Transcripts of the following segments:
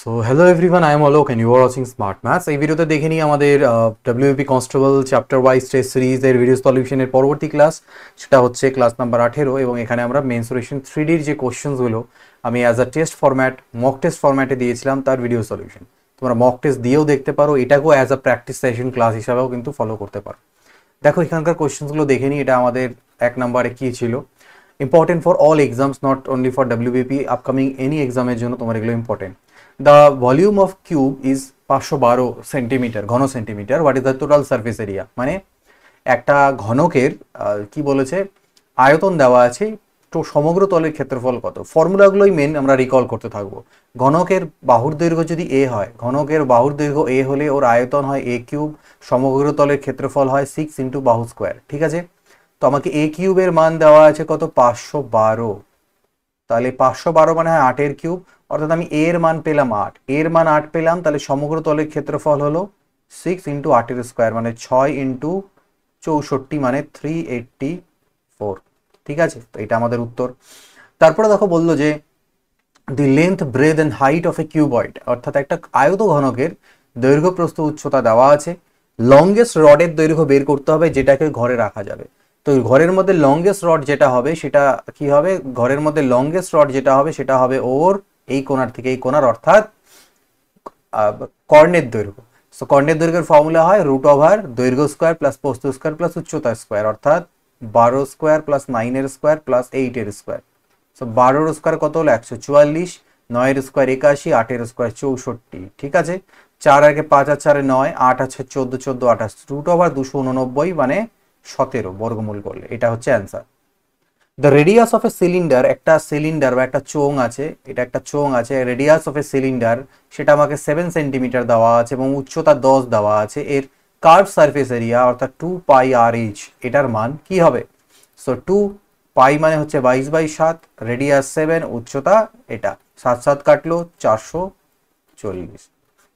So hello everyone, I am Alok and you are watching smart maths. এই ভিডিওতে দেখে নিই আমাদের WP constable chapter wise test সিরিজের ভিডিও সলিউশনের পরবর্তী ক্লাস। সেটা হচ্ছে ক্লাস নাম্বার 18 এবং এখানে আমরা মেন্সুরেশন 3Dর যে কোশ্চেন্সগুলো আমি as a test format mock test ফরম্যাটে দিয়েছিলাম তার ভিডিও সলিউশন তোমরা মক টেস্ট দিয়েও দেখতে পারো, এটাকেও as a practice session class হিসাবেও কিন্তু ফলো করতে পারো। দেখো এখানকার কোশ্চেন্সগুলো দেখে নিই। এটা আমাদের 1 নম্বরে কি ছিল, important for all exams not only for WBP, upcoming any এক্সামের জন্য তোমার এগুলো important. The volume of cube is 512 centimetre, ঘন centimetre. What is the total surface area, মানে একটা ঘনকের কি বলেছে আয়তন দেওয়া আছে, তো সমগ্র তলের ক্ষেত্রফল কত। ফর্মুলাগুলোই মেন আমরা রিকল করতে থাকবো। ঘনকের বাহুর দৈর্ঘ্য যদি এ হয়, ঘনকের বাহুর দৈর্ঘ্য এ হলে ওর আয়তন হয় এ কিউব, সমগ্র তলের ক্ষেত্রফল হয় 6 ইন্টু বাহু স্কোয়ার। ঠিক আছে, তো আমাকে এ কিউবের মান দেওয়া আছে কত, 512। তাহলে 512 মানে হয় 8 এর কিউব, অর্থাৎ আমি এর মান পেলাম 8, এর মান 8 পেলাম। তাহলে সমগ্র তলের ক্ষেত্রফল হলো 6 ইন্টু 8 এর স্কোয়ার মানে 6 ইন্টু 64 মানে 384। ঠিক আছে, তো এটা আমাদের উত্তর। তারপরে দেখো বললো যে দি length breadth and height of A cuboid, অর্থাৎ একটা আয়ত ঘনকের দৈর্ঘ্য প্রস্থ উচ্চতা দেওয়া আছে। লংগেস্ট রডের দৈর্ঘ্য বের করতে হবে যেটাকে ঘরে রাখা যাবে। তো ঘরের মধ্যে লংগেস্ট রড যেটা হবে সেটা কি হবে, ঘরের মধ্যে লংগেস্ট রড যেটা হবে সেটা হবে ওর এই কোণার থেকে এই কোণার, অর্থাৎ কর্ণের দৈর্ঘ্য। সো কর্ণের দৈর্ঘ্যের ফর্মুলা হয় রুট ওভার দৈর্ঘ্য স্কোয়ার প্লাস প্রস্থ স্কোয়ার প্লাস উচ্চতা স্কোয়ার, অর্থাৎ 12 স্কোয়ার প্লাস 9 এর স্কোয়ার প্লাস 8 এর স্কোয়ার। সো 12 স্কোয়ার কত হলো 144, 9 এর স্কোয়ার 81, 8 এর স্কোয়ার 64। ঠিক আছে, 4 আগে 5 আর 4 9, 8 আছে 14, 14 28, রুট ওভার 289 মানে 17 বর্গমূল করলে এটা হচ্ছে answer. The radius of a cylinder, একটা সিলিন্ডার বা একটা চোঙ আছে, এটা একটা চোঙ আছে, রেডিয়াস অফ এ সিলিন্ডার সেটা আমাকে 7 সেন্টিমিটার দেওয়া আছে এবং উচ্চতা 10 দেওয়া আছে। এর কার্ভ সারফেস এরিয়া অর্থাৎ 2 পাই আর এইচ, এটার মান কি হবে। সো 2 পাই মানে হচ্ছে 22/7, রেডিয়াস 7, উচ্চতা এটা 7 7 কাটলো 440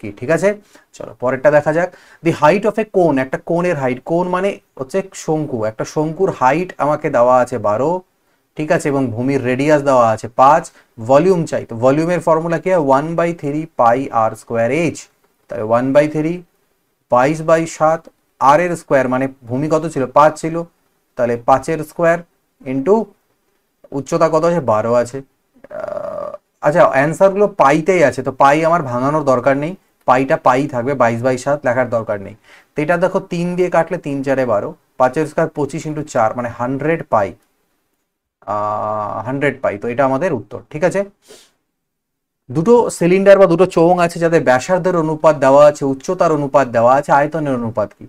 কি। ঠিক আছে, চলো পরেরটা দেখা যাক। দি হাইট অফ এ কোন, একটা কোণের হাইট, কোণ মানে হচ্ছে শঙ্কু, একটা শঙ্কুর হাইট আমাকে দেওয়া আছে 12। ঠিক আছে, এবং ভূমির রেডিয়াস দেওয়া আছে 5। ভলিউম চাই, তো ভলিউমের ফর্মুলা কি হয় 1/3 পাই আর স্কোয়ার এইচ। তাহলে 1/3 22/7 আর এর স্কোয়ার মানে ভূমি কত ছিল 5 ছিল, তাহলে 5 এর স্কোয়ার ইন্টু উচ্চতা কত আছে 12 আছে। আচ্ছা অ্যান্সার গুলো পাইতেই আছে, তো পাই আমার ভাঙানোর দরকার নেই, পাইটা পাই থাকবে, 22/7 লেখার দরকার নেই। তো এটা দেখো 3 দিয়ে কাটলে 3 4 12, 5 এর স্কোয়ার 25 ইন্টু 4 মানে 100 পাই, 100 পাই। তো এটা আমাদের উত্তর। ঠিক আছে, দুটো সিলিন্ডার বা দুটো চোঙ আছে যাদের ব্যাসার্ধের অনুপাত দেওয়া আছে, উচ্চতার অনুপাত দেওয়া আছে, আয়তনের অনুপাত কি।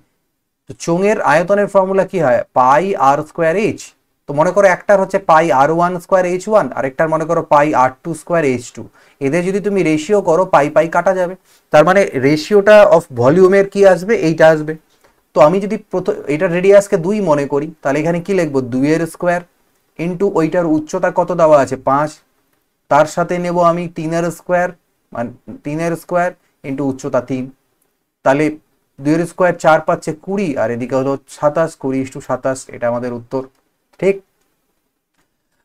তো চোঙের আয়তনের ফর্মুলা কি হয় পাই আর স্কোয়ার এইচ। তো মনে করো একটার হচ্ছে পাই আর ওয়ান স্কোয়ার এইচ ওয়ান, আরেকটার মনে করো পাই আর টু স্কোয়ার এইচ টু। এদের যদি তুমি রেশিও করো পাই পাই কাটা যাবে, তার মানে রেশিওটা অফ ভলিউমের কি আসবে, এইটা আসবে। তো আমি যদি প্রথম এটা রেডিয়াসকে 2 মনে করি, তাহলে এখানে কি লিখবো 2 এর স্কোয়ার ইন্টু ওইটার উচ্চতা কত দেওয়া আছে 5, তার সাথে নেব আমি 3 এর স্কোয়ার, মানে 3 এর স্কোয়ার ইন্টু উচ্চতা 3। তাহলে 2 এর স্কোয়ার 4 পাচ্ছে 20, আর এদিকে হলো 27, 20:27, এটা আমাদের উত্তর। ঠিক,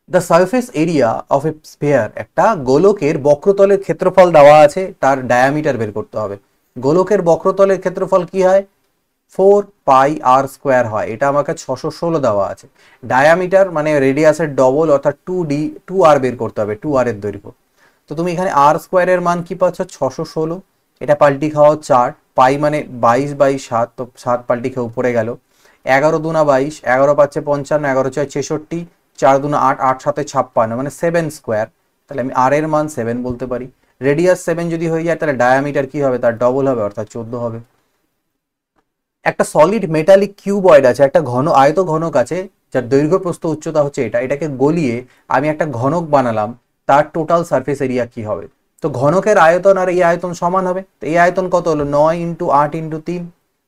the surface area of a sphere, একটা গোলকের বক্রতলের ক্ষেত্রফল দেওয়া আছে, তার ডায়ামিটার বের করতে হবে। গোলকের বক্রতলের ক্ষেত্রফল কি হয় 4 পাই আর স্কোয়ার হয়, এটা আমাকে 616 দেওয়া আছে। ডায়ামিটার মানে রেডিয়াসের ডবল অর্থাৎ 2r বের করতে হবে, 2r এর দৈর্ঘ্য। তো তুমি এখানে আর স্কোয়ারের মান কি পাচ্ছ 616, এটা পাল্টি খাওয়া 4, পাই মানে 22/7, তো 7 পাল্টি খেয়ে উপরে গেল, 11 দুনা 22, 11 পাচ্ছে 55, 11 ছয় 66, 4 দুনা 8, 8 সাথে 56 মানে 7 স্কোয়ার। তাহলে আমি আর এর মান 7 বলতে পারি। রেডিয়াস 7 যদি হয়ে যায় তাহলে ডায়ামিটার কি হবে তার ডবল হবে অর্থাৎ 14 হবে। একটা সলিড মেটালিক কিউবয়েড আছে, একটা ঘন আয়ত ঘনক আছে যার দৈর্ঘ্য প্রস্থ উচ্চতা হচ্ছে এটা, এটাকে গলিয়ে আমি একটা ঘনক বানালাম, তার টোটাল সারফেস এরিয়া কি হবে। তো ঘনকের আয়তন আর এই আয়তন সমান হবে, তো এই আয়তন কত হলো 9 ইন্টু 8 ইন্টু 3,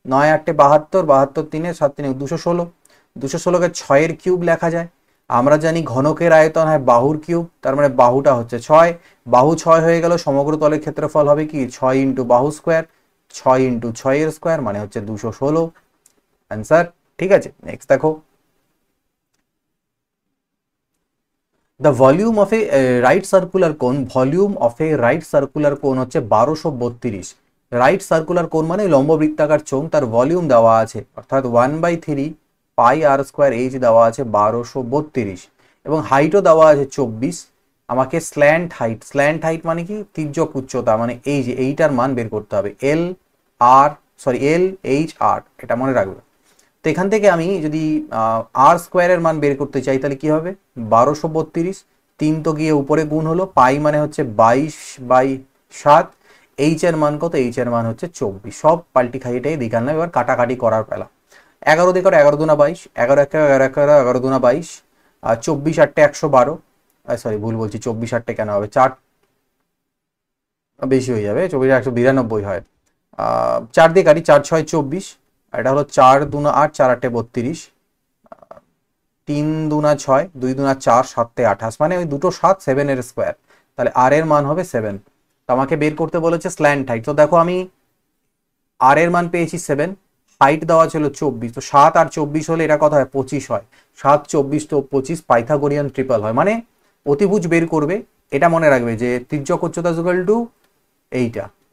9 8 72, 72 3 7 3 216, 216কে 6 এর কিউব লেখা যায়। আমরা জানি ঘনকের আয়তন হয় বাহুর কিউব, তার মানে বাহুটা হচ্ছে 6, বাহু 6 হয়ে গেল, সমগ্র তলের ক্ষেত্রফল হবে কি 6 ইন্টু বাহু স্কোয়ার, 6 ইন্টু 6 এর স্কোয়ার মানে হচ্ছে 216 অ্যান্সার। ঠিক আছে, নেক্সট দেখো। The volume of a right circular cone, volume of a right circular cone হচ্ছে 1232। রাইট সার্কুলার কোন মানে লম্ব বৃত্তাকার চোঙ, তার ভলিউম দেওয়া আছে অর্থাৎ 1/3 পাই আর স্কোয়ার এইচ দেওয়া আছে 1232, এবং হাইটও দেওয়া আছে 24। আমাকে স্ল্যান্ট হাইট মানে কি, তির্যক উচ্চতা, মানে এই যে এইটার মান বের করতে হবে, LH আর, এটা মনে রাখবে। তো এখান থেকে আমি যদি আর স্কোয়ারের মান বের করতে চাই তাহলে কি হবে, 1232, 3 তো গিয়ে উপরে গুণ হলো, পাই মানে হচ্ছে 22/7, এইচ এর মান কত, এইচ এর মান হচ্ছে 24, সব পাল্টি খাইটাই দিকে আনলাম। এবার কাটাকাটি করার পেলা, 11 দিয়ে করো 11 দুনা 22, 11 দুনা 22, আর 24 8 112, সরি ভুল বলছি, 24 8 কেন হবে, 4 বেশি হয়ে যাবে, 24 192 হয়। 4 দিয়ে কাটি, 4 6 24, এটা হলো 4 দুনা 8, 4 8 32, 3 দুনা 6, 2 দুনা 4, 7 28, মানে ওই দুটো 7, 7 এর স্কোয়ার, তাহলে আর এর মান হবে 7। তো আমাকে বের করতে বলেছে স্ল্যান্ট হাইট, তো দেখো আমি আর এর মান পেয়েছি 7, হাইট দেওয়া ছিল 24, তো 7 আর 24 হলে এটা কত হয়, 25 হয়, 7 24 তো 25, পাইথাগোরিয়ান ট্রিপল হয়, মানে অতিভুজ বের করবে। এটা মনে রাখবে যে তির্যক উচ্চতা ইকুয়াল টু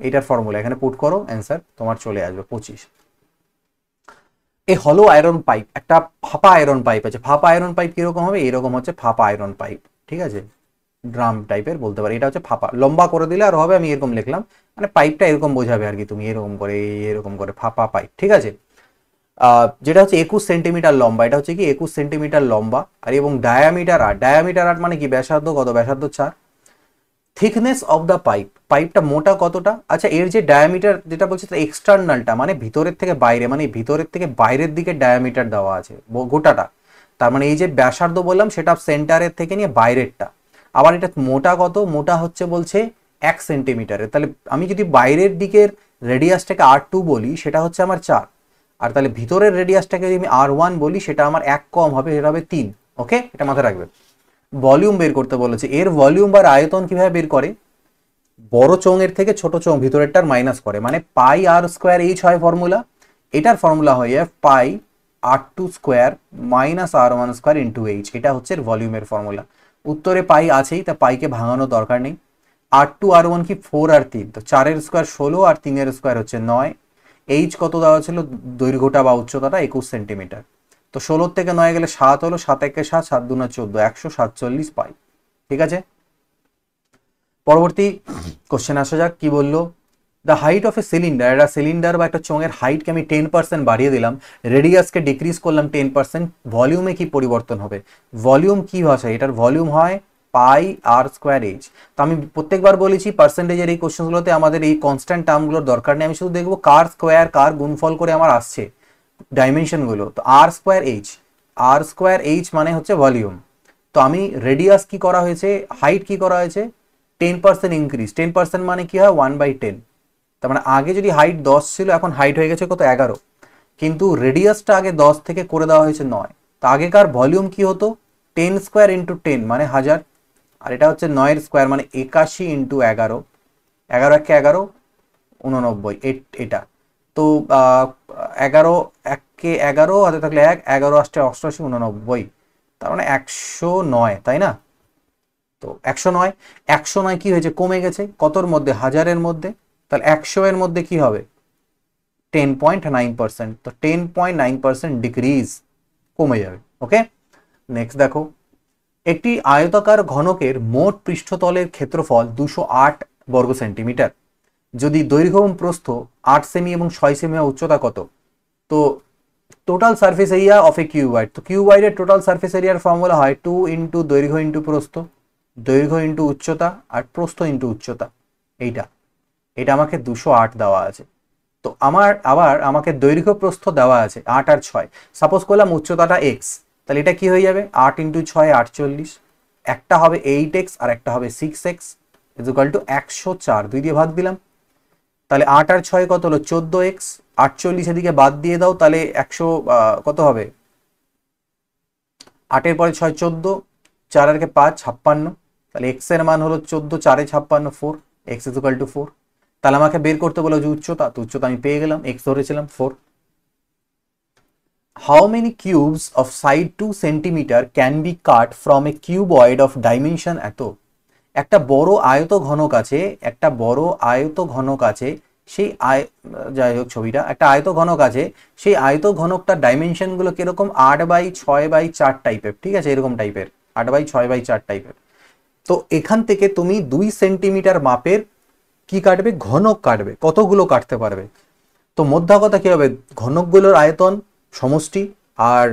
এইটার ফর্মুলা এখানে পুট করো, অ্যান্সার তোমার চলে আসবে 25। এই হলো আয়রন পাইপ, একটা ফাঁপা আয়রন পাইপ আছে। ফাঁপা আয়রন পাইপ কিরকম হবে, এরকম হচ্ছে ফাঁপা আয়রন পাইপ, ঠিক আছে, ড্রাম টাইপের বলতে পারি। এটা হচ্ছে ফাঁপা, লম্বা করে দিলে আর হবে, আমি এরকম লিখলাম, মানে পাইপটা এরকম বোঝাবে আর কি, তুমি এরকম করে ফাঁপা পাইপ, ঠিক আছে। যেটা হচ্ছে 21 সেন্টিমিটার লম্বা, এটা হচ্ছে কি 21 সেন্টিমিটার লম্বা, আর এবং ডায়ামিটার 8, ডায়ামিটার 8 মানে কি, ব্যাসার্ধ কত, ব্যাসার্ধ 4। থিকনেস অফ দ্য পাইপ, পাইপটা মোটা কতটা, আচ্ছা এর যে ডায়ামিটার যেটা বলছে এক্সটার্নালটা মানে ভিতরের থেকে বাইরে, মানে ভিতরের থেকে বাইরের দিকে ডায়ামিটার দেওয়া আছে গোটাটা, তার মানে এই যে ব্যাসার্ধ বললাম সেটা সেন্টারের থেকে নিয়ে বাইরেরটা। আবার এটা মোটা কত, মোটা হচ্ছে বলছে 1 সেন্টিমিটারের, তাহলে আমি যদি বাইরের দিকের রেডিয়াসটাকে R2 বলি সেটা হচ্ছে আমার 4, আর তাহলে ভিতরের রেডিয়াসটাকে যদি আমি R1 বলি সেটা আমার 1 কম হবে, সেটা হবে 3। ওকে, এটা মাথায় রাখবে। ভলিউম বের করতে বলেছে, এর ভলিউম বা আয়তন কিভাবে বের করে, বড় চোঙের থেকে ছোট চোঙ ভিতরেরটার মাইনাস করে, মানে পাই আর স্কোয়ার এইচ হয় ফর্মুলা, এটার ফর্মুলা হয় পাই R2 square minus R1 square into H, এটা হচ্ছে ভলিউমের ফর্মুলা। উত্তরে পাই আছেই, তা পাইকে ভাঙানোর দরকার নেই। R2 R1 কি 4 আর 3, তো 4 এর স্কোয়ার 16 আর 3 এর স্কোয়ার হচ্ছে 9। এইচ কত দেওয়া ছিল, দৈর্ঘ্যটা বা উচ্চতাটা 21 সেন্টিমিটার, তো 16 থেকে 9 গেলে 7 হলো, 7 একে 7, 7 দুনা 14, 147 পাই, ঠিক আছে। পরবর্তী কোশ্চেন আসা যাক, কি বললো, the height of a cylinder, একটা সিলিন্ডার বা একটা চোঙের হাইটকে আমি 10% বাড়িয়ে দিলাম, রেডিয়াসকে ডিক্রিজ করলাম 10%, ভলিউমে কি পরিবর্তন হবে, ভলিউম কি ভাষায়, এটার ভলিউম হয় পাই আর স্কোয়ার এইচ। তো আমি প্রত্যেকবার বলেছি পার্সেন্টেজের এই কোশ্চেনগুলোতে আমাদের এই কনস্ট্যান্ট টার্মগুলোর দরকার নেই, আমি শুধু দেখবো কার স্কোয়ার কার গুণফল করে আমার আসছে ডাইমেনশনগুলো। তো আর স্কোয়ার এইচ মানে হচ্ছে ভলিউম, তো আমি রেডিয়াস কি করা হয়েছে, হাইট কি করা হয়েছে, 10% ইনক্রিজ, 10% মানে কি হয় 1/10, তার মানে আগে যদি হাইট 10 ছিল এখন হাইট হয়ে গেছে কত 11, কিন্তু রেডিয়াসটা আগে 10 থেকে করে দেওয়া হয়েছে 9, তো আগেকার ভলিউম কি হতো 10 স্কোয়ার ইন্টু 10 মানে 1000, আর এটা হচ্ছে 9 স্কোয়ার মানে 81 ইন্টু 11, 11 একে 11 89, এটা তো 11 একে 11 হাতে থাকলে 1, 11 8 88 89, তার মানে 109, তাই না। তো 109, 109 কি হয়েছে, কমে গেছে কতর মধ্যে, 1000-এর মধ্যে, তাহলে 100 এর মধ্যে কি হবে 10.9%, তো 10.9% ডিক্রিজ, কমে যাবে। ওকে, নেক্সট দেখো, একটি আয়তাকার ঘনকের মোট পৃষ্ঠতলের ক্ষেত্রফল 208 বর্গ সেন্টিমিটার, যদি দৈর্ঘ্য এবং প্রস্থ 8 সেমি এবং 6 সেমি, উচ্চতা কত, তো total surface area of A cuboid, তো কিউবয়েডের টোটাল সারফেস এরিয়ার ফর্মুলা হয় 2 ইন্টু দৈর্ঘ্য ইন্টু প্রস্থ, দৈর্ঘ্য ইন্টু উচ্চতা আর প্রস্থ ইন্টু উচ্চতা, এইটা এটা আমাকে 208 দেওয়া আছে। তো আবার আমাকে দৈর্ঘ্য প্রস্থ দেওয়া আছে 8 আর 6, সাপোজ করলাম উচ্চতাটা এক্স, তাহলে এটা কি হয়ে যাবে 8 ইন্টু 6 48, একটা হবে 8x আর একটা হবে 6x ইকুয়াল টু 104, 2 দিয়ে ভাগ দিলাম, তাহলে 8 আর 6 কত হলো 14x, 48 এদিকে বাদ দিয়ে দাও, তাহলে 100 কত হবে, 8 এর পরে 6 14, 4 আর 5 56, তাহলে x এর মান হলো 14, 4 এ 56 4, x ইকুয়াল টু 4। তাহলে আমাকে বের করতে বলো যে উচ্চতা, তো উচ্চতা আমি পেয়ে গেলাম, x ধরেছিলাম 4। How many cubes of side 2 centimetre can be cut from a cuboid of dimension এত। একটা বড় আয়ত ঘনক আছে, একটা বড় আয়ত ঘনক আছে, সেই যাই হোক ছবিটা একটা আয়ত ঘনক আছে, সেই আয়ত ঘনকটার ডাইমেনশন গুলো কিরকম 8/6/4 টাইপের, ঠিক আছে, এরকম টাইপের 8/6/4 টাইপের। তো এখান থেকে তুমি 2 সেন্টিমিটার মাপের কি কাটবে, ঘনক কাটবে, কতগুলো কাটতে পারবে। তো মোদ্দা কথা কি হবে, ঘনকগুলোর আয়তন সমষ্টি আর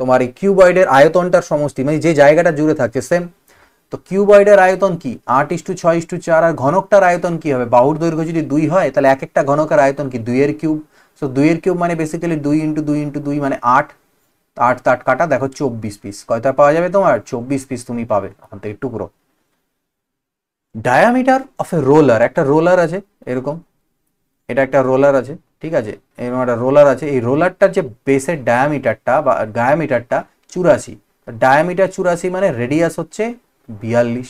তোমার এই কিউবয়েডের আয়তনটার সমষ্টি, মানে যে জায়গাটা জুড়ে থাকছে সেম। তো কিউবয়েডের আয়তন কি 8:6:4, আর ঘনকটার আয়তন কি হবে, বাহুর দৈর্ঘ্য যদি 2 হয় তাহলে এক একটা ঘনকের আয়তন কি 2 এর কিউব। সো 2 এর কিউব মানে বেসিক্যালি 2 × 2 × 2 মানে 8, 8 8 কাটা দেখো 24 পিস, কয়টা পাওয়া যাবে তোমার 24 পিস তুমি পাবে ওখান থেকে টুকরো। ডায়ামিটার অফ এ রোলার, একটা রোলার আছে এরকম, এটা একটা রোলার আছে, ঠিক আছে, এরকম একটা রোলার আছে, এই রোলারটার যে বেসের ডায়ামিটারটা বা ডায়ামিটারটা 84, ডায়ামিটার 84 মানে রেডিয়াস হচ্ছে 42,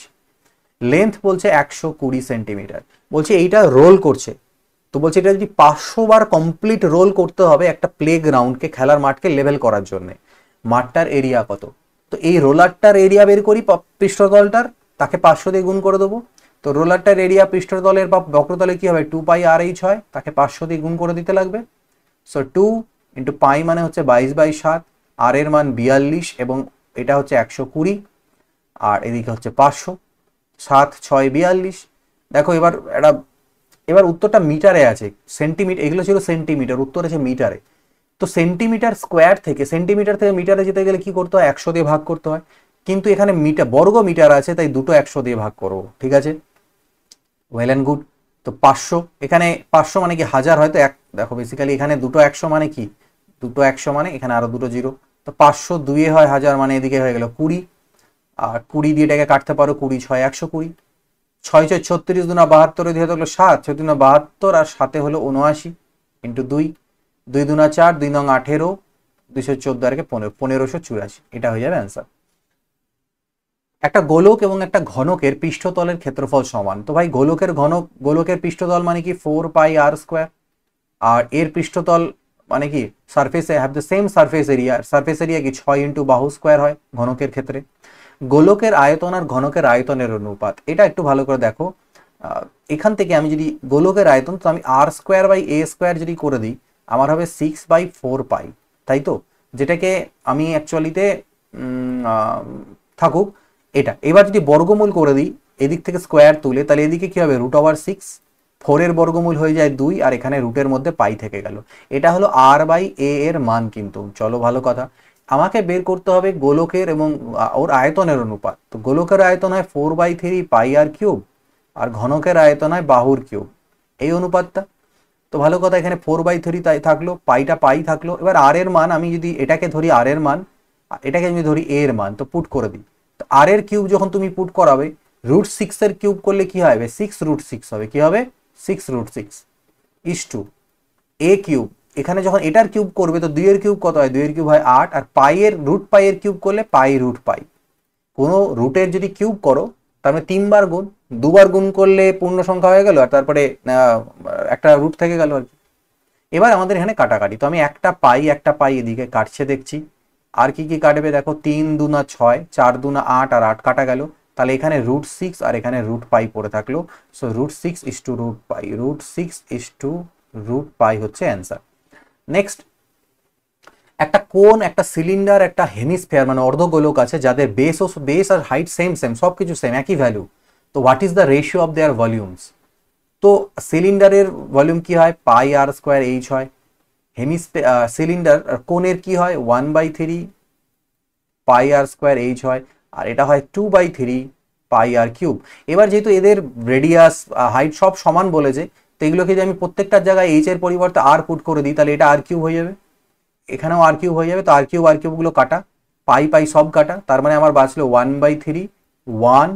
লেন্থ বলছে 120 সেন্টিমিটার। বলছে এইটা রোল করছে, তো বলছে এটা যদি 500 বার কমপ্লিট রোল করতে হবে একটা প্লে গ্রাউন্ডকে, খেলার মাঠকে লেভেল করার জন্য, মাঠটার এরিয়া কত। তো এই রোলারটার এরিয়া বের করি পৃষ্ঠতলটার, তাকে 500 দিয়ে গুণ করে দেবো। তো রোলারটার এরিয়া পৃষ্ঠতলের বা বক্রতলে কি হবে 2πr/h হয়, তাকে 500 দিয়ে গুণ করে দিতে লাগবে। সো 2 × π মানে হচ্ছে 22/7, আর এর মান 42 এবং এটা হচ্ছে 120, আর এদিকে হচ্ছে 500, 7 6 42। দেখো এবার এটা, এবার উত্তরটা মিটারে আছে, সেন্টিমিটার এগুলো ছিল সেন্টিমিটার, উত্তর আছে মিটারে। তো সেন্টিমিটার স্কোয়ার থেকে, সেন্টিমিটার থেকে মিটারে যেতে গেলে কি করতে হয়, 100 দিয়ে ভাগ করতে হয়, কিন্তু এখানে মিটার বর্গ মিটার আছে তাই দুটো 100 দিয়ে ভাগ করবো, ঠিক আছে, ওয়েল অ্যান্ড গুড। তো 500, এখানে 500 মানে কি 1000 হয়তো এক, দেখো বেসিক্যালি এখানে দুটো 100 মানে কি, দুটো 100 মানে এখানে আরো দুটো জিরো, তো 500 2 হয় 1000 মানে এদিকে হয়ে গেল 20, আর 20 দিয়ে এটাকে কাটতে পারো, 20 6 120, 6 6 36 2 72, দিয়ে থাকলো 7 6 2 72, আর 7 হলো 79 ইন্টু 2, 2 2 4 2 9 18, 214 আর 15 1584, এটা হয়ে যাবে অ্যান্সার। একটা গোলক এবং একটা ঘনকের পৃষ্ঠতলের ক্ষেত্রফল সমান। তো ভাই গোলকের পৃষ্ঠতল মানে কি 4πr², আর এর পৃষ্ঠতল মানে কি সারফেসে have the same surface area, surface area কি 6 × বাহু স্কোয়ার হয় ঘনকের ক্ষেত্রে। গোলকের আয়তন আর ঘনকের আয়তনের অনুপাত, এটা একটু ভালো করে দেখো। এখান থেকে আমি যদি গোলকের আয়তন, তো আমি r²/a² যদি করে দিই আমার হবে 6/4π, তাই তো, যেটাকে আমি অ্যাকচুয়ালিতে থাকুক এটা। এবার যদি বর্গমূল করে দিই এদিক থেকে স্কোয়ার তুলে, তাহলে এদিকে কি হবে √6, 4 এর বর্গমূল হয়ে যায় 2, আর এখানে রুটের মধ্যে পাই থেকে গেল। এটা হলো r/a এর মান। কিন্তু চলো ভালো কথা, আমাকে বের করতে হবে গোলকের এবং ওর আয়তনের অনুপাত। তো গোলকের আয়তন হয় 4/3πr³ আর ঘনকের আয়তন হয় বাহুর কিউব, এই অনুপাতটা। তো ভালো কথা, এখানে 4/3 তাই থাকলো, পাইটা পাই থাকলো। এবার আর এর মান আমি যদি এটাকে ধরি আর এর মান, এটাকে আমি ধরি এ এর মান, তো পুট করে দিই। তো আর এর কিউব যখন তুমি পুট করাবে, √6 এর কিউব করলে কি হবে 6√6 হবে, কি হবে 6√6 ইস টু এ কিউব। এখানে যখন এটার কিউব করবে তো 2 এর কিউব কত হয়, 2 এর কিউব হয় 8, আর √π এর কিউব করলে π√π। কোনো রুটের যদি কিউব করো তার মানে 3 বার গুণ, 2 বার গুণ করলে পূর্ণ সংখ্যা হয়ে গেল, আর তারপরে একটা রুট থেকে গেল আর কি। এবার আমাদের এখানে কাটাকাটি, তো আমি একটা পাই এদিকে কাটছে দেখছি। আর কি কি কাটবে দেখো, 3 2 6, 4 2 8, আর 8 কাটা গেল, তাহলে এখানে √6 আর এখানে √π পড়ে থাকলো। সো √6 = √π, √6 = √π হচ্ছে অ্যান্সার। নেক্সট, একটা কোন, একটা সিলিন্ডার, একটা হেমিস্ফিয়ার মানে অর্ধগোলক আছে যাদের বেস আর হাইট সেম সবকিছু সেম, একই ভ্যালু। তো what is the ratio of their volumes. তো সিলিন্ডারের ভলিউম কি হয় πr²h হয়, সিলিন্ডার কোণের কি হয় 1/3 πr²h হয়, আর এটা হয় 2/3 πr³। এবার যেহেতু এদের রেডিয়াস হাইট সব সমান বলেছে, তো এগুলোকে যদি আমি প্রত্যেকটার জায়গায় এইচ এর পরিবর্তে আর পুট করে দিই তাহলে এটা r³ হয়ে যাবে, এখানেও r³ হয়ে যাবে। তো r³ গুলো কাটা, পাই সব কাটা, তার মানে আমার বাঁচলো 1/3 1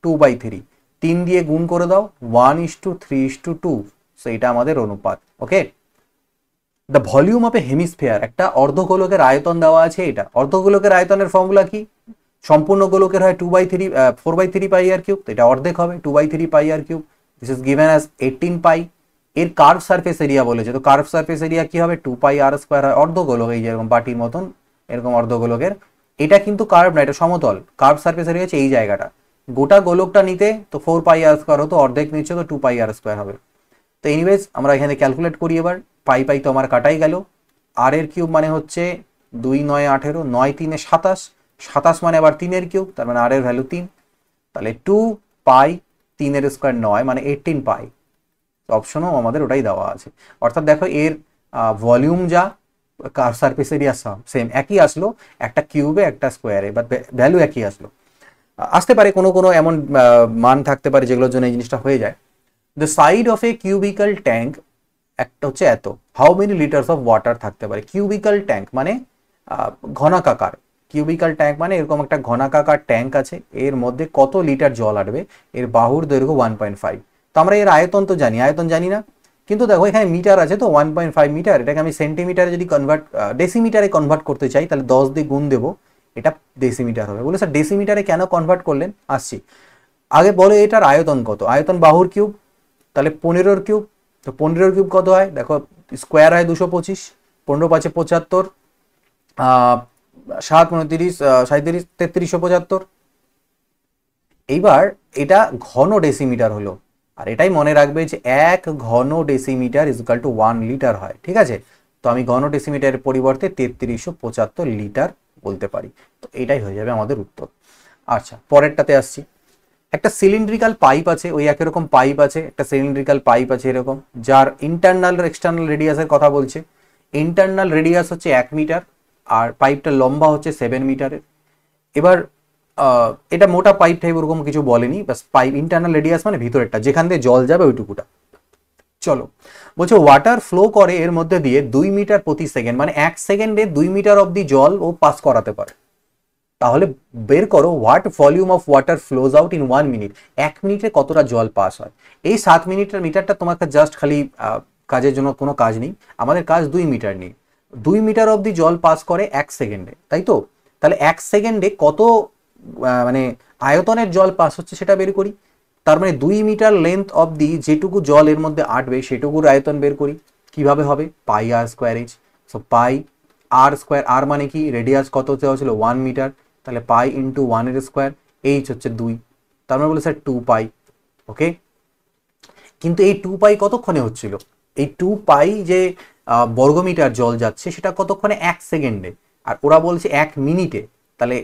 2/3, 3 দিয়ে গুণ করে দাও 1:3:2, সো এটা আমাদের অনুপাত। Okay, the volume of a hemisphere, একটা অর্ধগোলকের আয়তন দেওয়া আছে। এটা অর্ধগোলকের আয়তনের ফর্মুলা কি, সম্পূর্ণ গোলকের হয় 4/3 πr³, এটা অর্ধেক হবে 2/3 πr³, this is given as 18 π। এর কার্ভ সারফেস এরিয়া বলেছে, তো কার্ভ সারফেস এরিয়া কি হবে, 2πr² হয়, অর্ধগোলক এই যেরকম বাটির মতন এরকম অর্ধগোলকের। এটা কিন্তু কার্ভ না, এটা সমতল। কার্ভ সারফেস এরিয়া হচ্ছে এই জায়গাটা। গোটা গোলকটা নিতে তো 4πr² হতো, অর্ধেক নিচ্ছে তো 2πr² হবে। তো এনিওয়েজ আমরা এখানে ক্যালকুলেট করি এবার। পাই পাই তো আমার কাটাই গেল। আর এর কিউব মানে হচ্ছে 2 9 18, 9 3 27, 27 মানে আবার 3 এর কিউব, তার মানে আর এর ভ্যালু 3। তাহলে 2π 3 এর স্কোয়ার 9 মানে 18 পাই। অপশনও আমাদের ওটাই দেওয়া আছে। অর্থাৎ দেখো এর ভলিউম যা কার্ভ সারফেস এরিয়া সেম একই আসলো, একটা কিউবে একটা স্কোয়ারে, বাট ভ্যালু একই আসলো। আসতে পারে কোনো কোনো এমন মান থাকতে পারে যেগুলোর জন্য এই জিনিসটা হয়ে যায়। The side of a cubical tank, একটা হচ্ছে এত, how many litres of water থাকতে পারে। কিউবিক্যাল ট্যাঙ্ক মানে ঘনাকাকার, কিউবিক্যাল ট্যাঙ্ক মানে এরকম একটা ঘনাকাকার ট্যাঙ্ক আছে, এর মধ্যে কত লিটার জল আসবে, এর বাহুর দৈর্ঘ্য 1.5। তো আমরা এর আয়তন তো জানি, আয়তন জানি না, কিন্তু দেখো এখানে মিটার আছে তো 1.5 মিটার, এটাকে আমি সেন্টিমিটারে যদি ডেসিমিটারে কনভার্ট করতে চাই তাহলে 10 দিয়ে গুণ দেবো, এটা ডেসিমিটার হবে। বলে স্যার ডেসিমিটারে কেন কনভার্ট করলেন, আসছি। আগে বলো এটার আয়তন কত, আয়তন বাহুর কিউব, তাহলে 15 কিউব। তো 15 কিউব কত হয় দেখো, স্কোয়ার হয় 225, 15 5 75, 7 29 37 3375। এইবার এটা ঘন ডেসিমিটার হলো, আর এটাই মনে রাখবে যে 1 ঘন ডেসিমিটার ইকুয়াল টু 1 লিটার হয়, ঠিক আছে। তো আমি ঘন ডেসিমিটারের পরিবর্তে 3375 লিটার বলতে পারি। তো এটাই হয়ে যাবে আমাদের উত্তর। আচ্ছা পরেরটাতে আসছি। একটা সিলিন্ড্রিক্যাল পাইপ আছে, ওই একই রকম পাইপ আছে, একটা সিলিন্ড্রিক্যাল পাইপ আছে এরকম, যার ইন্টারনাল আর এক্সটার্নাল রেডিয়াসের কথা বলছে। ইন্টারনাল রেডিয়াস হচ্ছে 1 মিটার, আর পাইপটা লম্বা হচ্ছে 7 মিটারের। এবার এটা মোটা পাইপ টাইপ ওরকম কিছু বলেনি, বাস পাইপ ইন্টারনাল রেডিয়াস মানে ভিতরেরটা, যেখান দিয়ে জল যাবে ওইটুকুটা। চলো বলছে ওয়াটার ফ্লো করে এর মধ্যে দিয়ে 2 মিটার প্রতি সেকেন্ড, মানে 1 সেকেন্ডে 2 মিটার অব্দি জল ও পাস করাতে পারে। তাহলে বের করো what volume of water flows out in 1 minute, 1 মিনিটে কতটা জল পাস হয়। এই 7 মিনিটের মিটারটা তোমাকে জাস্ট খালি কাজের জন্য, কোনো কাজ নেই, আমাদের কাজ 2 মিটার নেই। 2 মিটার অব্দি জল পাস করে 1 সেকেন্ডে, তাই তো। তাহলে 1 সেকেন্ডে কত মানে আয়তনের জল পাস হচ্ছে সেটা বের করি। তার মানে 2 মিটার লেন্থ অব্দি যেটুকু জল এর মধ্যে আটবে সেটুকুর আয়তন বের করি। কিভাবে হবে, পাই আর স্কোয়ার এইচ। সো পাই আর স্কোয়ার, আর মানে কি রেডিয়াস কত দেওয়া ছিল 1 মিটার, তাহলে পাই ইন্টু 1 এর স্কোয়ার, এইচ হচ্ছে 2, তার মানে বলে স্যার 2 পাই। ওকে, কিন্তু এই 2 পাই কতক্ষণে হচ্ছিল, এই 2 পাই যে বর্গমিটার জল যাচ্ছে সেটা কতক্ষণে, 1 সেকেন্ডে, আর ওরা বলছে 1 মিনিটে। তাহলে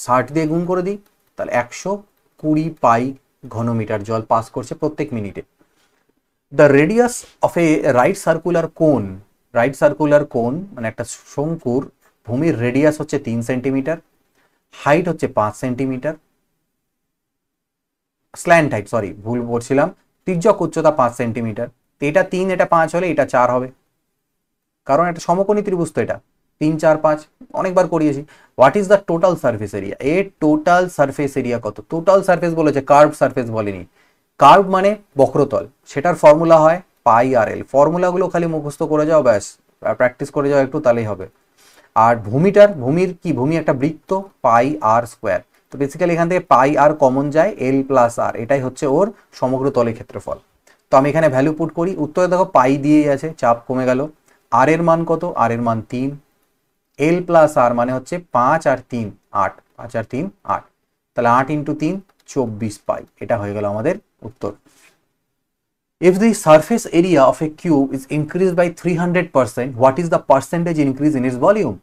60 দিয়ে গুণ করে দিই, তাহলে 120 পাই ঘনমিটার জল পাস করছে প্রত্যেক মিনিটে। The radius of a right circular কোন, রাইট সার্কুলার কোন মানে একটা শঙ্কুর ভূমির রেডিয়াস হচ্ছে 3 সেন্টিমিটার, হাইট হচ্ছে 5 সেন্টিমিটার, স্ল্যান্ট হাইট, সরি ভুল বলছিলাম, তির্যক উচ্চতা 5 সেন্টিমিটার। এটা 3 এটা 5 হলে এটা 4 হবে, কারণ একটা সমকোণী ত্রিভুজ তো, এটা 3 4 5 অনেকবার করিয়েছি। What is the total surface area, এর টোটাল সারফেস এরিয়া কত, টোটাল সারফেস বলেছে, কার্ভ সারফেস বলেনি। কার্ভ মানে বক্রতল, সেটার ফর্মুলা হয় পাই আর এল। ফর্মুলাগুলো খালি মুখস্থ করে যাও, ব্যাস প্র্যাকটিস করে যাও একটু, তাহলেই হবে। আর ভূমিটার, ভূমির কি, ভূমি একটা বৃত্ত, পাই আর স্কোয়ার। তো বেসিক্যালি এখান থেকে পাই আর কমন যায়, এল প্লাস আর, এটাই হচ্ছে ওর সমগ্র তলের ক্ষেত্রফল। তো আমি এখানে ভ্যালু পুট করি, উত্তরে দেখো পাই দিয়েই আছে, চাপ কমে গেল। আর এর মান কত, আর এর মান 3, এল প্লাস আর মানে হচ্ছে 5 আর 3 8, 5 আর 3 8, তাহলে 8 ইন্টু 3 24 পাই, এটা হয়ে গেল আমাদের উত্তর। If the surface area of a cube is increased by 300%, what is the percentage increase in its volume?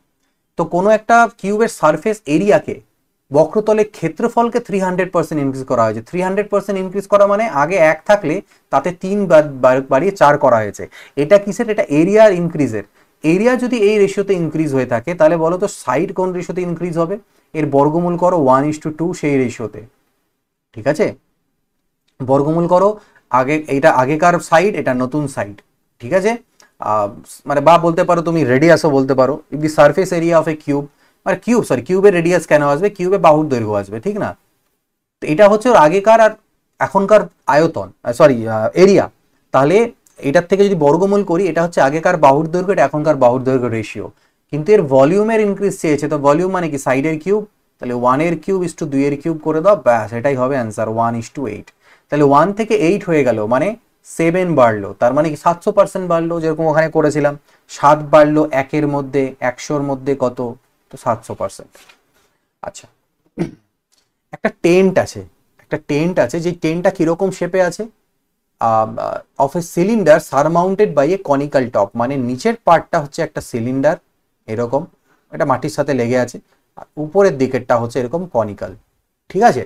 তো কোনো একটা কিউবের সারফেস এরিয়াকে, বক্রতলের ক্ষেত্রফলকে 300% ইনক্রিজ করা হয়েছে। 300% ইনক্রিজ করা মানে আগে 1 থাকলে তাতে 3 বাড়িয়ে 4 করা হয়েছে। এটা কিসের, এটা এরিয়ার ইনক্রিজের। এরিয়া যদি এই রেশিওতে ইনক্রিজ হয়ে থাকে তাহলে বলো তো সাইড কোন রেশিওতে ইনক্রিজ হবে, এর বর্গমূল করো 1:2 সেই রেশিওতে, ঠিক আছে। বর্গমূল করো, আগে এটা আগেকার সাইড, এটা নতুন সাইড, ঠিক আছে। মানে বা বলতে পারো তুমি রেডিয়াসও বলতে পারো। If the surface area of A cube, মানে কিউব সরি কিউবের রেডিয়াস কেন আসবে, কিউবে বাহুর দৈর্ঘ্য আসবে, ঠিক না। তো এটা হচ্ছে ওর আগেকার আর এখনকার আয়তন, সরি এরিয়া। তাহলে এটার থেকে যদি বর্গমূল করি, এটা হচ্ছে আগেকার বাহুর দৈর্ঘ্য, এটা এখনকার বাহুর দৈর্ঘ্য রেশিও। কিন্তু এর ভলিউমের ইনক্রিজ চেয়েছে, তো ভলিউম মানে কি সাইডের কিউব, তাহলে 1 এর কিউব ইস টু 2 এর কিউব করে দাও, ব্যাস এটাই হবে অ্যান্সার 1:8। তাহলে 1 থেকে 8 হয়ে গেল, মানে 7 বাড়লো, তার মানে কি 700% বাড়লো, যেরকম ওখানে করেছিলাম 7 বাড়লো 1-এর মধ্যে, 100-র মধ্যে কত, তো 700%। আচ্ছা, একটা টেন্ট আছে, একটা টেন্ট আছে, যে টেন্টটা কিরকম শেপে আছে, of a cylinder surmounted by a conical top, মানে নিচের পার্টটা হচ্ছে একটা সিলিন্ডার এরকম, এটা মাটির সাথে লেগে আছে, আর উপরের দিকেরটা হচ্ছে এরকম কনিক্যাল, ঠিক আছে।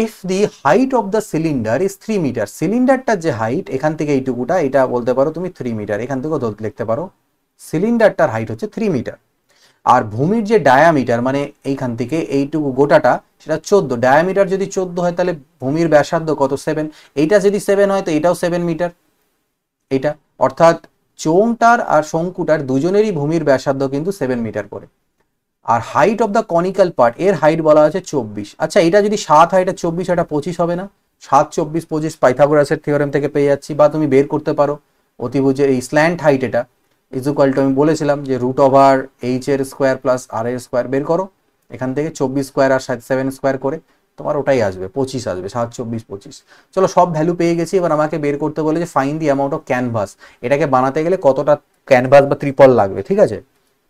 If the height of the cylinder is 3 metre, সিলিন্ডারটার যে হাইট এখান থেকে এইটুকুটা, এটা বলতে পারো তুমি 3 মিটার, এখান থেকেও লিখতে পারো সিলিন্ডারটার হাইট হচ্ছে 3 মিটার, আর ভূমির যে ডায়ামিটার মানে এইখান থেকে এইটুকু গোটাটা সেটা 14, ডায়ামিটার যদি 14 হয় তাহলে ভূমির ব্যাসার্ধ কত, 7, এইটা যদি 7 হয় তো এটাও 7 মিটার, এইটা, অর্থাৎ চোঙটার আর শঙ্কুটার দুজনেরই ভূমির ব্যাসার্ধ কিন্তু 7 মিটার করে। আর height of the conical part, এর হাইট বলা আছে 24। আচ্ছা, এটা যদি 7 হয়, এটা 24, এটা 25 হবে না? 7, 24, 25 পাইথাগোরাসের থিওরেম থেকে পেয়ে যাচ্ছি, বা তুমি বের করতে পারো অতিভুজের এই স্ল্যান্ট হাইট, এটা ইজ ইকুয়াল টু, আমি বলেছিলাম যে রুট ওভার এইচ এর স্কোয়ার প্লাস আর এর স্কোয়ার, বের করো এখান থেকে 24 স্কোয়ার আর 7 স্কোয়ার করে, তোমার ওটাই আসবে 25 আসবে, 7, 24, 25। চলো সব ভ্যালু পেয়ে গেছি, এবার আমাকে বের করতে বলে যে fine the amount of canvas, এটাকে বানাতে গেলে কতটা ক্যানভাস বা ত্রিপল লাগবে, ঠিক আছে।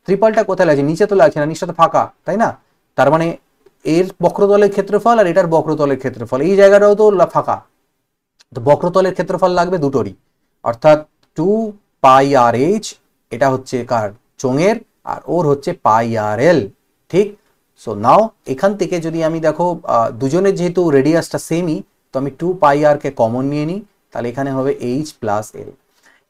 ত্রিপলটা কোথায় লাগছে, নিচে তো লাগছে না, নিচটা তো ফাঁকা, তাই না? তার মানে এর বক্রতলের ক্ষেত্রফল আর এটার বক্রতলের ক্ষেত্রফল, এই জায়গাটাও তো ফাঁকা, তো বক্রতলের ক্ষেত্রফল লাগবে দুটোরই, অর্থাৎ 2 পাই আর এইচ, এটা হচ্ছে কার, চোঙের, আর ওর হচ্ছে পাই আর এল, ঠিক। সো নাও এখান থেকে যদি আমি দেখো দুজনের যেহেতু রেডিয়াসটা সেমই, তো আমি 2 পাই আর কে কমন নিয়ে নিই, তাহলে এখানে হবে এইচ প্লাস এল।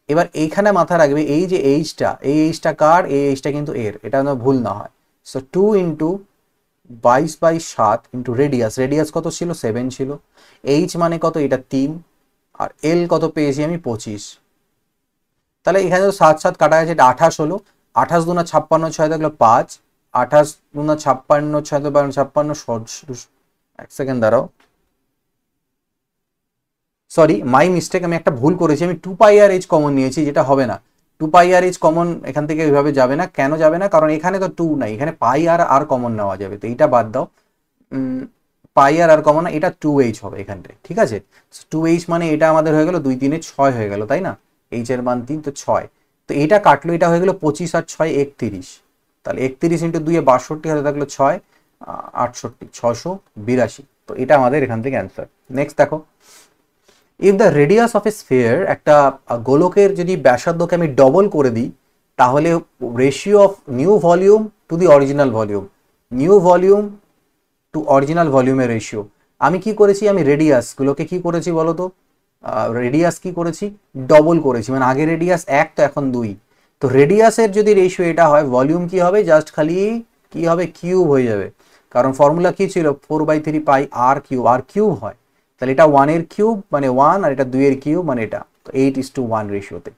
এবার এইখানে মাথা রাখবে এই যে এইচটা, এই এইচটা কার, এই এইচটা কিন্তু এর, এটা যেন ভুল না হয়। So 2 into 22/7 into radius, radius কত ছিল, 7 ছিল, এইচ মানে কত, এটা 3, আর এল কত পেয়েছি আমি, 25। তাহলে এখানে তো 7 7 কাটা গেছে, এটা 28 হলো, 28 দুনা 56, 6 থাকলো 5, 28 দুনা 56, 6 56, এক সেকেন্ড দাঁড়াও, সরি মাই মিস্টেক, আমি একটা ভুল করেছি, আমি 2 পাই আর এইচ কমন নিয়েছি, যেটা হবে না, 2 পাই আর এইচ কমন এখান থেকে ওইভাবে যাবে না, কেন যাবে না, কারণ এখানে তো 2 নাই, এখানে পাই আর আর কমন নেওয়া যাবে, তো এইটা বাদ দাও, পাই আর আর কমন না, এটা 2h হবে এখানটায়, ঠিক আছে। 2h মানে এটা আমাদের হয়ে গেল 2 3 6 হয়ে গেল, তাই না, এইচ এর মান 3, তো 6, তো এটা কাটলো, এটা হয়ে গেল 25 আর 6 31, তাহলে 31 ইন্টু 2 এ 62, হাতে থাকলো 6 68, 682, তো এটা আমাদের এখান থেকে অ্যান্সার। নেক্সট দেখো, if the radius of a sphere, একটা গোলকের যদি ব্যাসার্ধকে আমি ডবল করে দিই, তাহলে ratio of new volume to the original volume, new volume to original ভলিউমের রেশিও, আমি কি করেছি, আমি রেডিয়াস গুলোকে কি করেছি বলো তো, রেডিয়াস কি করেছি, ডবল করেছি, মানে আগে রেডিয়াস 1 তো এখন 2, তো রেডিয়াসের যদি রেশিও এটা হয়, ভলিউম কি হবে, জাস্ট খালি কি হবে, কিউব হয়ে যাবে, কারণ ফর্মুলা কি ছিল, 4/3 পাই আর কিউব, আর কিউব হয়, তাহলে এটা 1 এর কিউব মানে 1, আর এটা 2 এর কিউব মানে এটা, তো 8:1 রেশিওতে।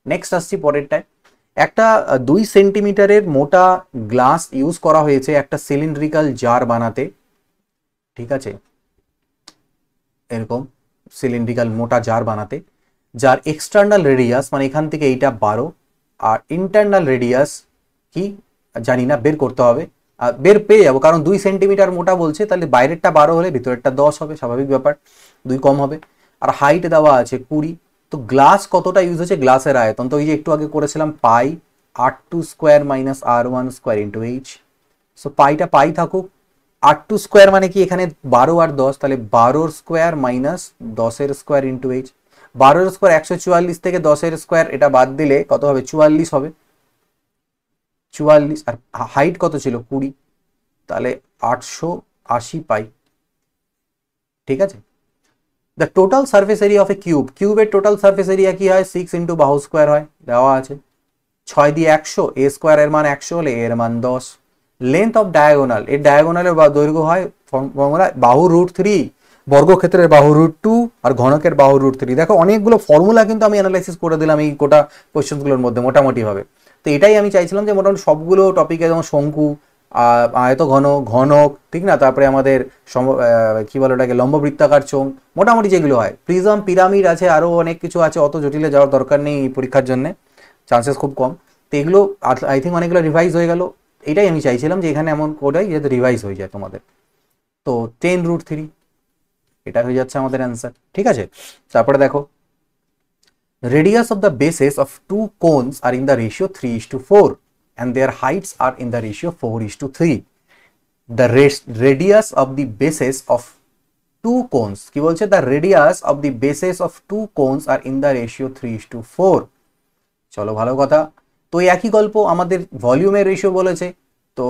নেক্সট আসছি পরেরটায়, একটা 2 সেন্টিমিটারের মোটা গ্লাস ইউজ করা হয়েছে একটা সিলিন্ড্রিক্যাল জার বানাতে, ঠিক আছে, এরকম সিলিন্ড্রিক্যাল মোটা জার বানাতে, যার এক্সটার্নাল রেডিয়াস মানে এখান থেকে এইটা 12, আর ইন্টারনাল রেডিয়াস কি জানি না, বের করতে হবে, বের পেয়ে যাবো, কারণ 2 সেন্টিমিটার মোটা বলছে, তাহলে বাইরেরটা 12 হলে ভিতরেরটা 10 হবে, স্বাভাবিক ব্যাপার, 2 কম হবে, আর হাইট দেওয়া আছে 20, তো গ্লাস কতটা ইউজ হচ্ছে, গ্লাসের আয়তন, তো ওই যে একটু আগে করেছিলাম pi r2 square minus r1 square into H, so পাইটা পাই থাকুক, r2 স্কোয়ার মানে কি, এখানে 12 আর 10, তাহলে 12 square minus 10 square into H, 12 square 144 থেকে 10 স্কোয়ার এটা বাদ দিলে কত হবে, 44 হবে, 44, আর হাইট কত ছিল 20, তাহলে 880 পাই, ঠিক আছে। The total surface area of A cube, কিউবের টোটাল সারফেস এরিয়া কি হয়, 6 ইন্টু বাহু স্কোয়ার হয়, দেওয়া আছে, 6 দিয়ে 100, এ স্কোয়ার এর মান 100 হলে এর মান 10, লেন্থ অফ ডায়াগোনাল, এর ডায়াগোনালের দৈর্ঘ্য হয় ফর্মুলা বাহু √3, বর্গক্ষেত্রের বাহু √2, আর ঘনকের বাহু √3, দেখো অনেকগুলো ফর্মুলা কিন্তু আমি অ্যানালাইসিস করে দিলাম এই গোটা কোয়েশ্চেনগুলোর মধ্যে মোটামুটি ভাবে, তো এটাই আমি চাইছিলাম যে মোটামুটি সবগুলো টপিকে, যেমন শঙ্কু, আয়ত ঘনক, ঠিক না, তারপরে আমাদের কি বলে ওটাকে, লম্ববৃত্তাকার চোঙ, মোটামুটি যেগুলো হয়, প্রিজম, পিরামিড আছে, আরো অনেক কিছু আছে, অত জটিলে যাওয়ার দরকার নেই এই পরীক্ষার জন্য, চান্সেস খুব কম, তো এগুলো আই থিঙ্ক অনেকগুলো রিভাইজ হয়ে গেল, এটাই আমি চাইছিলাম যে এখানে এমন কোডাই যাতে রিভাইজ হয়ে যায় তোমাদের। তো 10√3, এটা হয়ে যাচ্ছে আমাদের অ্যান্সার। ঠিক আছে, তারপরে দেখো radius of the bases of two cones are in the ratio 3:4 and their heights are in the ratio 4:3. The radius of the bases of two cones কি বলছে, the radius of the bases of two cones are in the ratio 3:4. চলো ভালো কথা। তো এই একই গল্প আমাদের ভলিউমের রেশিও বলেছে, তো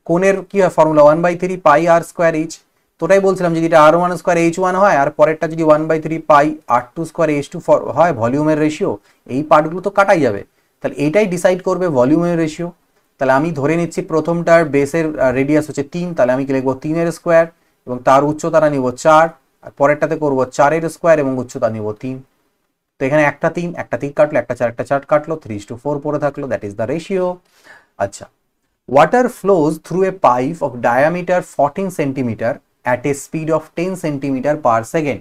কোণের কি হয় ফর্মুলা 1/3 পাই আর স্কোয়ার এইচ। তো ওটাই বলছিলাম যদি এটা r1 স্কোয়ার h1 হয় আর পরেরটা যদি 1/3 পাই r2 স্কোয়ার h2 হয় ভলিউমের রেশিও, এই পার্টগুলো তো কাটাই যাবে, তাহলে এইটাই ডিসাইড করবে ভলিউমের রেশিও। তাহলে আমি ধরে নিচ্ছি প্রথমটার বেসের রেডিয়াস হচ্ছে 3, তাহলে আমি কি লিখবো 3 এর স্কোয়ার এবং তার উচ্চতাটা নিব 4, আর পরেরটাতে করবো 4 এর স্কোয়ার এবং উচ্চতা নিব 3। তো এখানে একটা 3 কাটলো, একটা 4 কাটলো, 3:4 পড়ে থাকলো, দ্যাট ইজ দ্য রেশিও। আচ্ছা, water flows through a pipe of diameter 14 centimeter at a speed of 10 centimeter per second.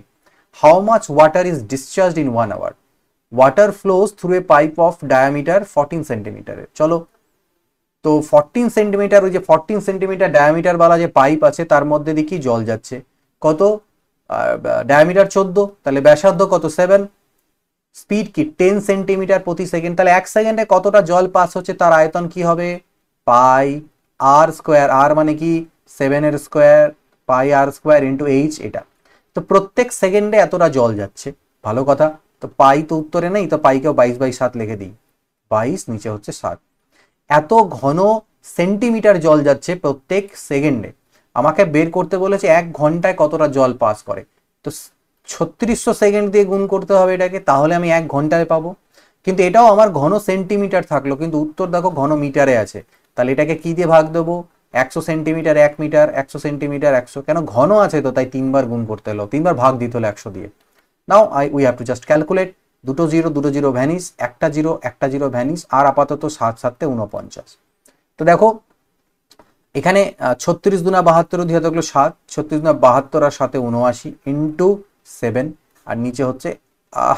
How much water is discharged in 1 hour? Water flows through a pipe of diameter 14 centimeter. চলো, তো 14 centimetre, ওই যে 14 centimetre diameter বালা যে pipe আছে তার মধ্যে দিয়ে কি জল যাচ্ছে, কত ডায়ামিটার 14, তাহলে ব্যাসার্ধ কত 7, স্পিড কি 10 সেন্টিমিটার প্রতি সেকেন্ড, তাহলে 1 সেকেন্ডে কতটা জল পাস হচ্ছে তার আয়তন কি হবে পাই আর স্কোয়ার, আর মানে কি 7 এর স্কোয়ার পাই আর স্কোয়ার ইন্টু এইচ এটা। তো প্রত্যেক সেকেন্ডে এতটা জল যাচ্ছে, ভালো কথা। তো পাই তো উত্তরে নেই, তো পাইকেও 22/7 লিখে দিই, 22 নিচে হচ্ছে 7। এত ঘন সেন্টিমিটার জল যাচ্ছে প্রত্যেক সেকেন্ডে, আমাকে বের করতে বলেছে 1 ঘন্টায় কতটা জল পাস করে। তো 3600 সেকেন্ড দিয়ে গুণ করতে হবে এটাকে, তাহলে আমি 1 ঘন্টায় পাবো। কিন্তু এটাও আমার ঘন সেন্টিমিটার থাকলো, কিন্তু উত্তর দেখো ঘন মিটারে আছে, তাহলে এটাকে কি দিয়ে ভাগ দেবো, 100 সেন্টিমিটার 1 মিটার, 100 সেন্টিমিটার 100, কেন ঘন আছে তো তাই 3বার গুণ করতে হলো, 3বার ভাগ দিতে হলো 100 দিয়ে। Now we have to just calculate, দুটো জিরো ভ্যানিস, একটা জিরো ভ্যানিস, আর আপাতত 7 7 49। তো দেখো এখানে 36 দুনা 72 দিয়ে থাকলো 7, 36 দুনা 72 আর 7 79 ইন্টু 7, আর নিচে হচ্ছে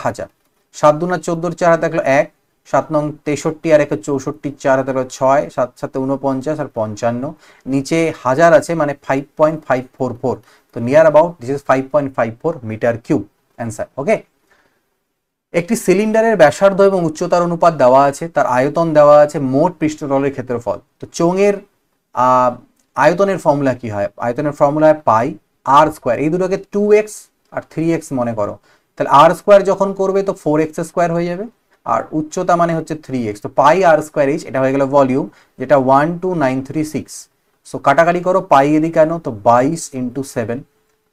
1000, 7 দুনা 14, 4 হাতে থাকলো 1, 7 নং 63 আর 1 64, 4 হাতে থাকলো 6, 7 7 49 আর 55, নিচে 1000 আছে মানে 5.544, তো near about this is 5.54 metre cube answer. Okay, একটি সিলিন্ডারের ব্যাসার্ধ এবং উচ্চতার অনুপাত দেওয়া আছে, তার আয়তন দেওয়া আছে, মোট পৃষ্ঠতলের ক্ষেত্রফল। তো চোঙের আয়তনের ফর্মুলা কি হয়, আয়তনের ফর্মুলা হয় পাই আর স্কোয়ার, এই দুটোকে 2x আর 3x মনে করো, তাহলে আর স্কোয়ার যখন করবে তো 4x স্কোয়ার হয়ে যাবে, আর উচ্চতা মানে হচ্ছে 3x, তো পাই আর স্কোয়ার এইচ, এটা হয়ে গেল ভলিউম, যেটা 12936। সো কাটাকাটি করো, পাই এদিকে আনো, তো 22 ইন্টু 7,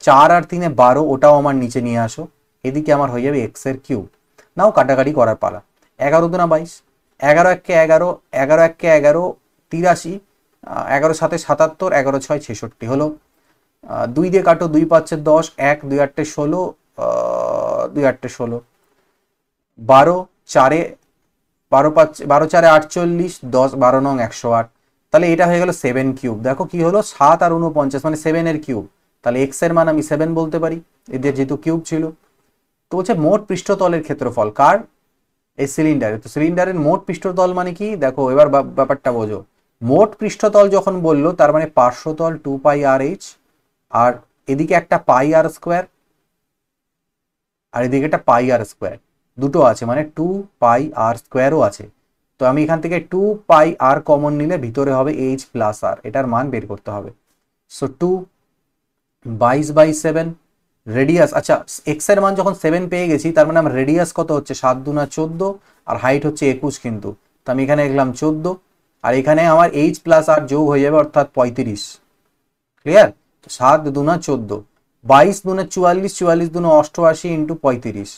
4 আর 3 12, ওটাও আমার নিচে নিয়ে আসো, এদিকে আমার হয়ে যাবে এক্স এর কিউব। নাও কাটাকাটি করার পালা, 11 দুনা 22, 11 1 11, 11 1 11 83, 11 7 77, 11 6 66 হলো, 2 দিয়ে কাটো, 2 5 10, 1 2 8 16, 2 8 16, 12 4 12 5 12 4 48, 10 12 নং 108, তাহলে এটা হয়ে গেল 7 কিউব। দেখো কি হলো 7 আর 49 মানে 7 এর কিউব, তাহলে এক্স এর মান আমি 7 বলতে পারি, এদের যেহেতু কিউব ছিল। তো হচ্ছে মোট পৃষ্ঠতলের ক্ষেত্রফল কার, এই সিলিন্ডারের। তো সিলিন্ডারের মোট পৃষ্ঠতল মানে কি, দেখো এবার ব্যাপারটা বোঝো, মোট পৃষ্ঠতল যখন বললো তার মানে পার্শ্বতল 2 পাই আর এইচ, আর এদিকে একটা পাই আর স্কোয়ার, আর এদিকে একটা পাই আর স্কোয়ার, দুটো আছে মানে 2 পাই আর স্কোয়ারও আছে। তো আমি এখান থেকে 2 পাই আর কমন নিলে ভিতরে হবে এইচ প্লাস আর, এটার মান বের করতে হবে। সো 2 22/7 রেডিয়াস, আচ্ছা এক্স এর মান যখন 7 পেয়ে গেছি তার মানে আমার রেডিয়াস কত হচ্ছে 7 দুনা 14, আর হাইট হচ্ছে 21, কিন্তু তো আমি এখানে লিখলাম 14, আর এখানে আমার এইচ প্লাস আর যোগ হয়ে যাবে অর্থাৎ 35। Clear, 7 দুনা 14, 22 দুনা 44, 44 দুনা 88 into 35।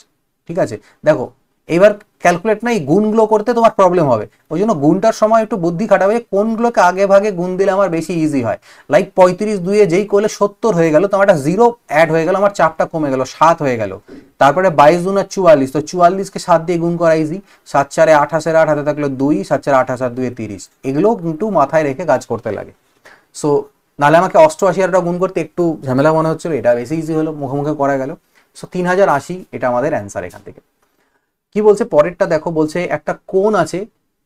ঠিক আছে, দেখো এবার ক্যালকুলেট না, এই গুণগুলো করতে তোমার প্রবলেম হবে, ওই জন্য গুণটার সময় একটু বুদ্ধি খাটাবে, কোনগুলোকে আগে ভাগে গুণ দিলে আমার বেশি ইজি হয়। লাইক 35 দুইয়ে যেই করলে 70 হয়ে গেল, তো আমার একটা জিরো অ্যাড হয়ে গেল, আমার চাপটা কমে গেল, 7 হয়ে গেল। তারপরে 22 দুনা 44, তো 44কে 7 দিয়ে গুণ করা ইজি, 7 4 28 8 হাতে থাকলো 2, 7 4 28 আর 2 30, এগুলো কিন্তু মাথায় রেখে কাজ করতে লাগে। সো নাহলে আমাকে 88 আর গুণ করতে একটু ঝামেলা মনে হচ্ছিল, এটা বেশি ইজি হলো, মুখে মুখে করা গেল। সো 3080 এটা আমাদের অ্যান্সার এখান থেকে। কি বলছে পরেরটা দেখো, বলছে একটা কোণ আছে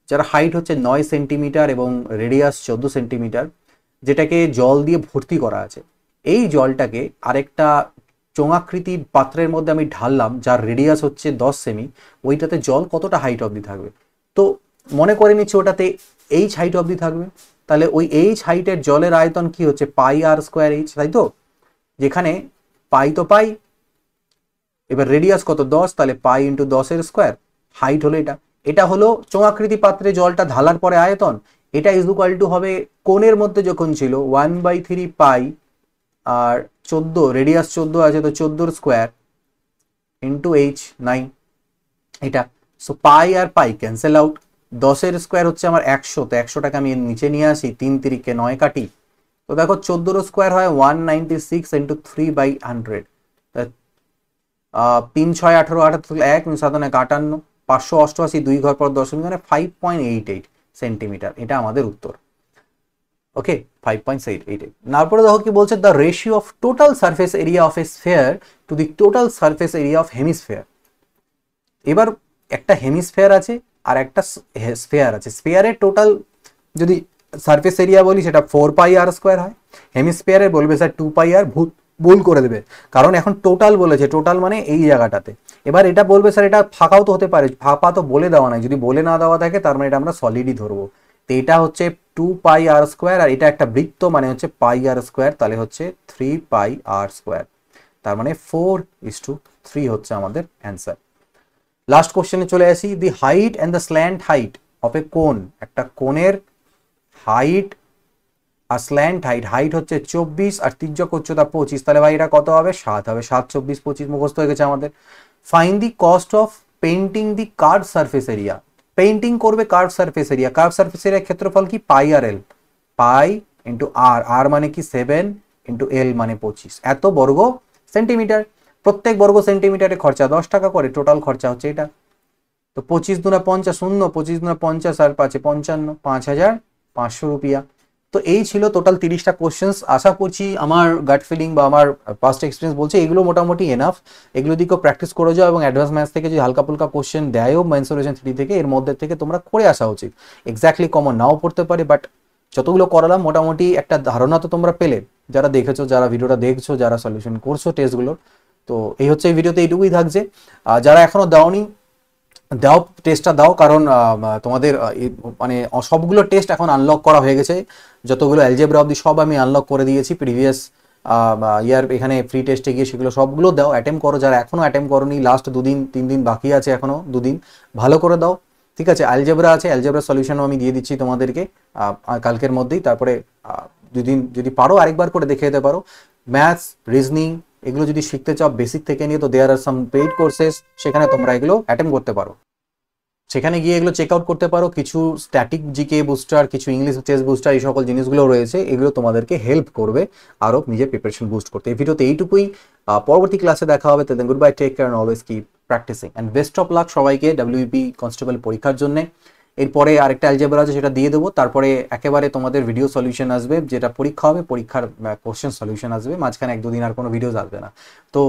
যার হাইট হচ্ছে 9 সেন্টিমিটার এবং রেডিয়াস 14 সেন্টিমিটার, যেটাকে জল দিয়ে ভর্তি করা আছে। এই জলটাকে আরেকটা চোঙাকৃতি পাত্রের মধ্যে আমি ঢাললাম, যার রেডিয়াস হচ্ছে 10 সেমি, ওইটাতে জল কতটা হাইট অবধি থাকবে। তো মনে করে নিচ্ছি ওটাতে এইচ হাইট অবধি থাকবে, তাহলে ওই এইচ হাইটের জলের আয়তন কি হচ্ছে পাই আর স্কোয়ার এইচ, তাই তো? যেখানে পাই তো পাই, এবার রেডিয়াস কত 10, তাহলে পাই ইন্টু 10 স্কোয়ার, হাইট হলো এটা। এটা হলো চোঙাকৃতি পাত্রে জলটা ঢালার পরে আয়তন। এটা ইজ ইকুয়াল টু হবে কোণের মধ্যে যখন ছিল 1/3 পাই আর 14, রেডিয়াস 14 আছে তো 14 স্কোয়ার ইন্টু এইচ 9 এটা। সো পাই আর পাই ক্যান্সেল আউট, 10 স্কোয়ার হচ্ছে আমার 100, তো 100টাকে আমি নিচে নিয়ে আসি, 3 3 9 কাটি, তো দেখো 14 স্কোয়ার হয় 196 ইন্টু 3/100, 3 6 18 18 1 7 58, 588, 2 ঘর পর 10 মানে 5.88 সেন্টিমিটার, এটা আমাদের উত্তর। ওকে, 5.88। তারপরে দেখো কি বলছে, the ratio of total surface area of a sphere to the total surface area of hemisphere. এবার একটা হেমিস্ফিয়ার আছে আর একটা স্ফিয়ার আছে। স্ফিয়ারের টোটাল যদি সারফেস এরিয়া বলি সেটা 4 পাই আর স্কোয়ার হয়, হেমিস্ফিয়ারে বলবে স্যার 2 পাই আর, ভুল করে দেবে, কারণ এখন টোটাল বলেছে, টোটাল মানে এই জায়গাটাতে। এবার এটা বলবে স্যার এটা ফাঁকাও তো হতে পারে, ফাঁপা তো বলে দেওয়া নাই, যদি বলে না দেওয়া থাকে তার মানে এটা আমরা সলিডই ধরবো। তো এটা হচ্ছে 2 পাই আর স্কোয়ার, আর এটা একটা বৃত্ত মানে হচ্ছে পাই আর স্কোয়ার, তাহলে হচ্ছে 3 পাই আর স্কোয়ার, তার মানে 4:3 হচ্ছে আমাদের অ্যান্সার। লাস্ট কোশ্চেনে চলে আসি, the height and the slant height of a cone, একটা কোণের হাইট আর স্ল্যান্ট হাইট, হাইট হচ্ছে 24 আর তির্যক উচ্চতা 25, তাহলে ভাই এটা কত হবে 7 হবে, 7 24 25 মুখস্থ হয়ে গেছে আমাদের। Find the cost of painting the curve surface area, painting করবে curve surface area, curve surface এরিয়ার ক্ষেত্রফল কি পাই আর এল, পাই ইন্টু আর, আর মানে কি 7 ইন্টু এল মানে 25, এত বর্গ সেন্টিমিটার। প্রত্যেক বর্গ সেন্টিমিটারে খরচা 10 টাকা করে, টোটাল খরচা হচ্ছে এটা। তো 25 দুনা 50 শূন্য, 25 দুনা 50 আর 5 55, 5500 রুপিয়া। তো এই ছিল টোটাল 30টা কোশ্চেন্স। আশা করছি আমার গাট ফিলিং বা আমার পাস্ট এক্সপিরিয়েন্স বলছে এগুলো মোটামুটি এনাফ, এগুলো দিকেও প্র্যাকটিস করে যাও, এবং অ্যাডভান্স ম্যাথস থেকে যদি হালকা ফুলকা কোশ্চেন দেয়ও মেন্সুরেশন 3 থেকে, এর মধ্যে থেকে তোমরা করে আসা উচিত। এক্স্যাক্টলি কমন নাও পড়তে পারে, বাট যতগুলো করালাম মোটামুটি একটা ধারণা তো তোমরা পেলে, যারা দেখেছো, যারা ভিডিওটা দেখছো, যারা সলিউশন করছো টেস্টগুলো। তো এই হচ্ছে এই ভিডিওতে এইটুকুই থাকছে। যারা এখনো দাওনি, দাও, টেস্টটা দাও, কারণ তোমাদের মানে সবগুলো টেস্ট এখন আনলক করা হয়ে গেছে, যতগুলো অ্যালজেব্রা অবধি সব আমি আনলক করে দিয়েছি প্রিভিয়াস ইয়ার। এখানে ফ্রি টেস্টে গিয়ে সেগুলো সবগুলো দাও, অ্যাটেম্প করো, যারা এখনো অ্যাটেম্প করোনি, লাস্ট 2 দিন 3 দিন বাকি আছে, এখনো 2 দিন ভালো করে দাও, ঠিক আছে। অ্যালজেব্রা আছে, অ্যালজেব্রা সলিউশনও আমি দিয়ে দিচ্ছি তোমাদেরকে কালকের মধ্যেই। তারপরে 2 দিন যদি পারো আরেকবার করে দেখে যেতে পারো। ম্যাথস, রিজনিং এগুলো যদি শিখতে চাও বেসিক থেকে নিয়ে, তো দেয়ার আর সাম পেইড কোর্সেস, সেখানে তোমরা এগুলো অ্যাটেম্প করতে পারো, সেখানে গিয়ে এগুলো চেক আউট করতে পারো। কিছু স্ট্যাটিক জিকে বুস্টার, কিছু ইংলিশ চেস বুস্টার, এই সকল জিনিসগুলো রয়েছে, এগুলো তোমাদেরকে হেল্প করবে আরও নিজের প্রিপারেশন বুস্ট করতে। এই ভিডিওতে এইটুকুই, পরবর্তী ক্লাসে দেখা হবে। তাদের good bye, take care and always keep practising and best of luck সবাইকে ডাব্লিউবি কনস্টেবল পরীক্ষার জন্য। এরপরে আরেকটা অ্যালজেব্রা আছে, সেটা দিয়ে দেবো, তারপরে একেবারে তোমাদের ভিডিও সলিউশন আসবে, যেটা পরীক্ষা হবে, পরীক্ষার কোশ্চেন সলিউশন আসবে, মাঝখানে 1-2 দিন আর কোনো ভিডিওস আসবে না। তো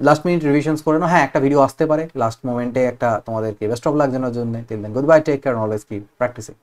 লাস্ট মিনিট রিভিশনস করে নাও, হ্যাঁ একটা ভিডিও আসতে পারে লাস্ট মোমেন্টে একটা তোমাদেরকে বেস্ট অফ লাক জানার জন্য। Till then good bye, take care and always keep practising.